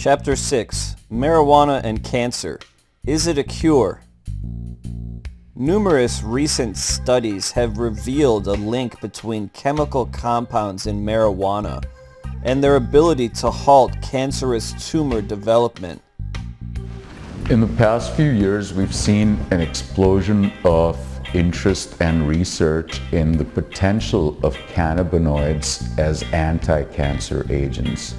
Chapter 6. Marijuana and Cancer. Is it a cure? Numerous recent studies have revealed a link between chemical compounds in marijuana and their ability to halt cancerous tumor development. In the past few years, we've seen an explosion of interest and research in the potential of cannabinoids as anti-cancer agents.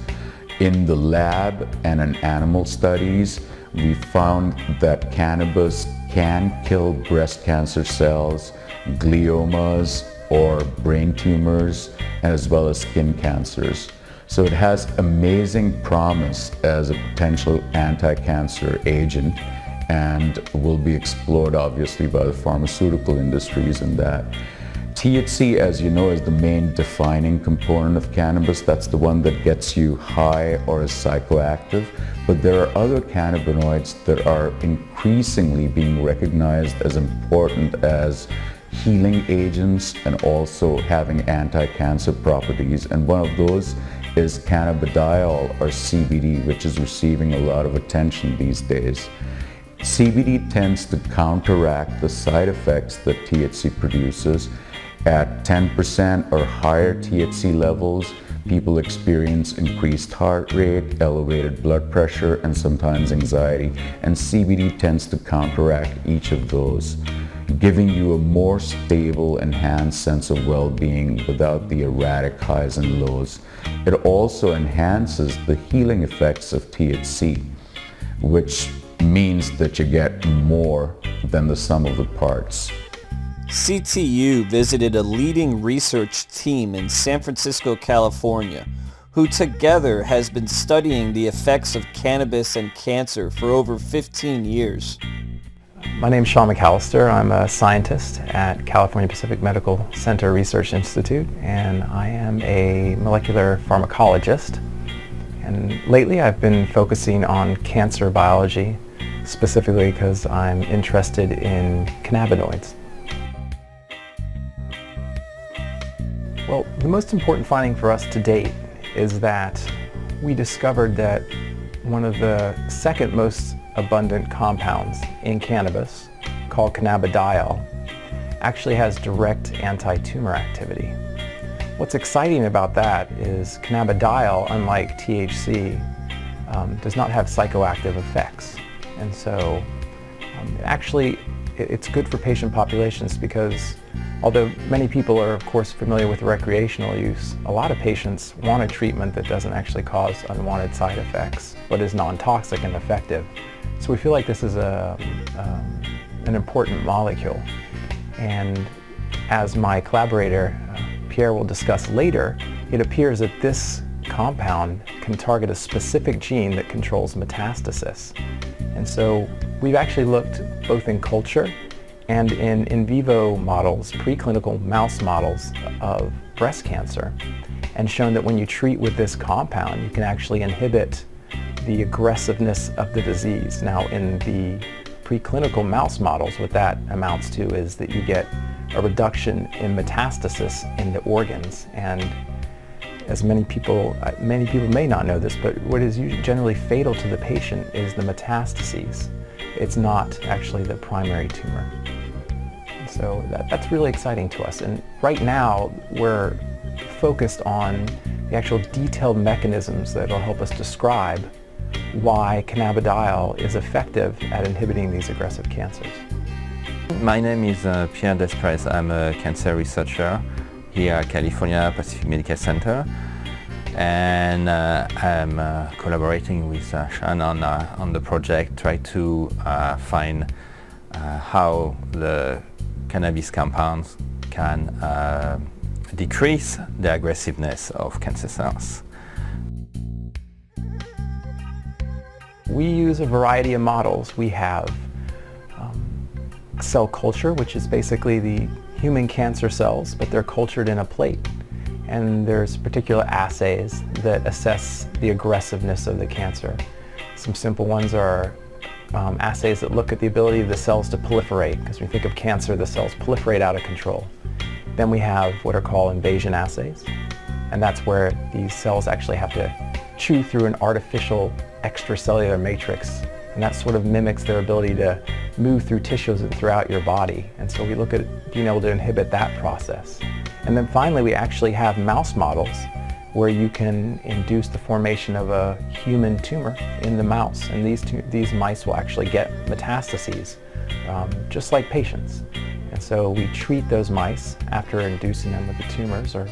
In the lab and in animal studies, we found that cannabis can kill breast cancer cells, gliomas, or brain tumors, as well as skin cancers. So it has amazing promise as a potential anti-cancer agent and will be explored obviously by the pharmaceutical industries in that. THC, as you know, is the main defining component of cannabis. That's the one that gets you high or is psychoactive. But there are other cannabinoids that are increasingly being recognized as important as healing agents and also having anti-cancer properties. And one of those is cannabidiol, or CBD, which is receiving a lot of attention these days. CBD tends to counteract the side effects that THC produces. At 10% or higher THC levels, people experience increased heart rate, elevated blood pressure, and sometimes anxiety. And CBD tends to counteract each of those, giving you a more stable, enhanced sense of well-being without the erratic highs and lows. It also enhances the healing effects of THC, which means that you get more than the sum of the parts. CTU visited a leading research team in San Francisco, California, who together has been studying the effects of cannabis and cancer for over 15 years. My name is Sean McAllister. I'm a scientist at California Pacific Medical Center Research Institute, and I am a molecular pharmacologist. And lately I've been focusing on cancer biology, specifically because I'm interested in cannabinoids. Well, the most important finding for us to date is that we discovered that one of the second most abundant compounds in cannabis, called cannabidiol, actually has direct anti-tumor activity. What's exciting about that is cannabidiol, unlike THC, does not have psychoactive effects. And so actually it's good for patient populations because although many people are of course familiar with recreational use, a lot of patients want a treatment that doesn't actually cause unwanted side effects but is non-toxic and effective. So we feel like this is an important molecule. And as my collaborator Pierre will discuss later, it appears that this compound can target a specific gene that controls metastasis. And so we've actually looked both in culture and in vivo models, preclinical mouse models of breast cancer, and shown that when you treat with this compound, you can actually inhibit the aggressiveness of the disease. Now, in the preclinical mouse models, what that amounts to is that you get a reduction in metastasis in the organs. And as many people may not know this, but what is usually generally fatal to the patient is the metastases. It's not actually the primary tumor. So that's really exciting to us. And right now, we're focused on the actual detailed mechanisms that will help us describe why cannabidiol is effective at inhibiting these aggressive cancers. My name is Pierre Desprez. I'm a cancer researcher here at California Pacific Medical Center, and I'm collaborating with Sean on the project, try to find how the cannabis compounds can decrease the aggressiveness of cancer cells. We use a variety of models. We have cell culture, which is basically the human cancer cells, but they're cultured in a plate. And there's particular assays that assess the aggressiveness of the cancer. Some simple ones are assays that look at the ability of the cells to proliferate, because when you think of cancer, the cells proliferate out of control. Then we have what are called invasion assays, and that's where these cells actually have to chew through an artificial extracellular matrix, and that sort of mimics their ability to move through tissues and throughout your body. And so we look at being able to inhibit that process. And then finally, we actually have mouse models where you can induce the formation of a human tumor in the mouse. And these mice will actually get metastases, just like patients. And so we treat those mice after inducing them with the tumors or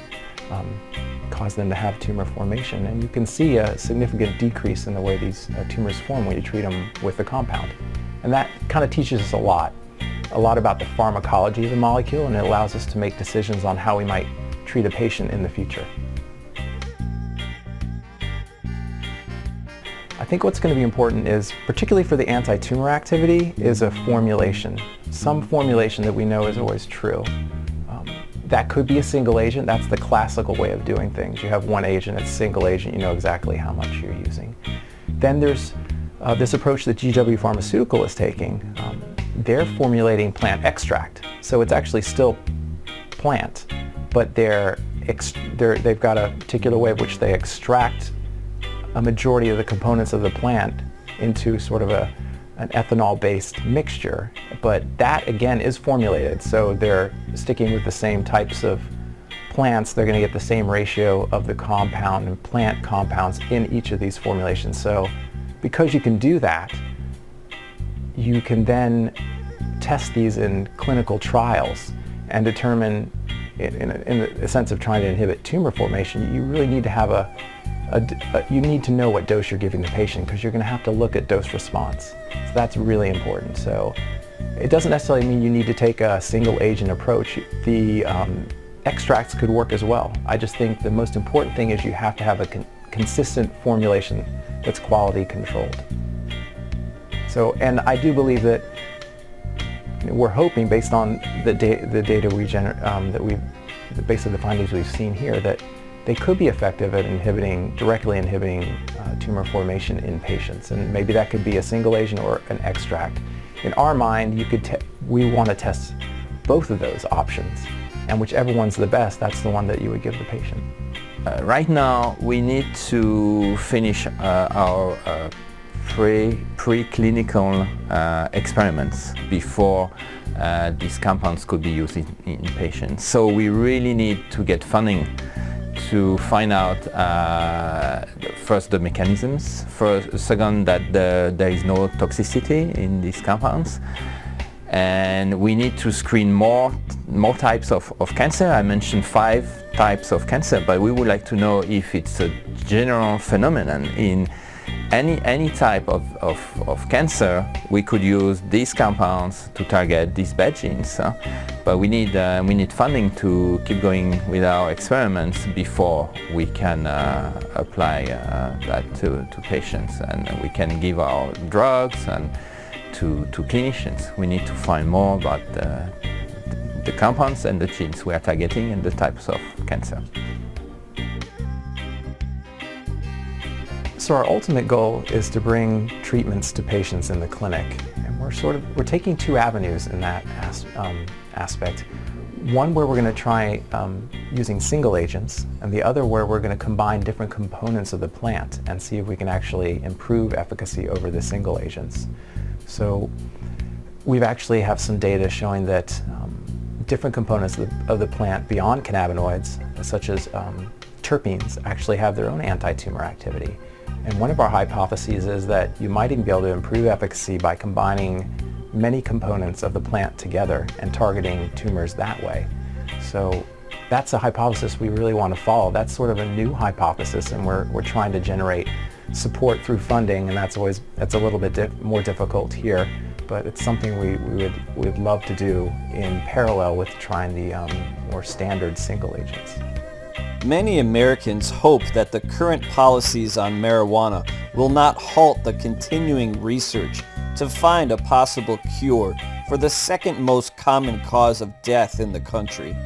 cause them to have tumor formation. And you can see a significant decrease in the way these tumors form when you treat them with the compound. And that kind of teaches us a lot about the pharmacology of the molecule, and it allows us to make decisions on how we might treat a patient in the future. I think what's going to be important is, particularly for the anti-tumor activity, is a formulation. Some formulation that we know is always true. That could be a single agent. That's the classical way of doing things. You have one agent, it's a single agent, you know exactly how much you're using. Then there's this approach that GW Pharmaceutical is taking. They're formulating plant extract. So it's actually still plant, but they've got a particular way in which they extract a majority of the components of the plant into sort of an ethanol-based mixture, but that again is formulated. So they're sticking with the same types of plants. They're going to get the same ratio of the compound and plant compounds in each of these formulations. So because you can do that, you can then test these in clinical trials and determine, in a sense of trying to inhibit tumor formation, you really need to have you need to know what dose you're giving the patient, because you're going to have to look at dose response. So that's really important. So it doesn't necessarily mean you need to take a single agent approach. The extracts could work as well. I just think the most important thing is you have to have a consistent formulation that's quality controlled. So, and I do believe that we're hoping, based on the data we based on the findings we've seen here, that they could be effective at directly inhibiting tumor formation in patients. And maybe that could be a single agent or an extract. In our mind, we want to test both of those options. And whichever one's the best, that's the one that you would give the patient. Right now, we need to finish our preclinical experiments before these compounds could be used in patients. So we really need to get funding to find out first the mechanisms, second that there is no toxicity in these compounds, and we need to screen more types of cancer. I mentioned 5 types of cancer, but we would like to know if it's a general phenomenon in any type of cancer. We could use these compounds to target these bad genes, but we need funding to keep going with our experiments before we can apply that to patients, and we can give our drugs and to clinicians. We need to find more about the compounds and the genes we are targeting and the types of cancer. So our ultimate goal is to bring treatments to patients in the clinic, and we're taking 2 avenues in that aspect. One where we're going to try using single agents, and the other where we're going to combine different components of the plant and see if we can actually improve efficacy over the single agents. So we've actually have some data showing that different components of the plant beyond cannabinoids, such as terpenes, actually have their own anti-tumor activity. And one of our hypotheses is that you might even be able to improve efficacy by combining many components of the plant together and targeting tumors that way. So that's a hypothesis we really want to follow. That's sort of a new hypothesis, and we're trying to generate support through funding, and that's a little bit more difficult here, but it's something we'd love to do in parallel with trying the more standard single agents. Many Americans hope that the current policies on marijuana will not halt the continuing research to find a possible cure for the second most common cause of death in the country.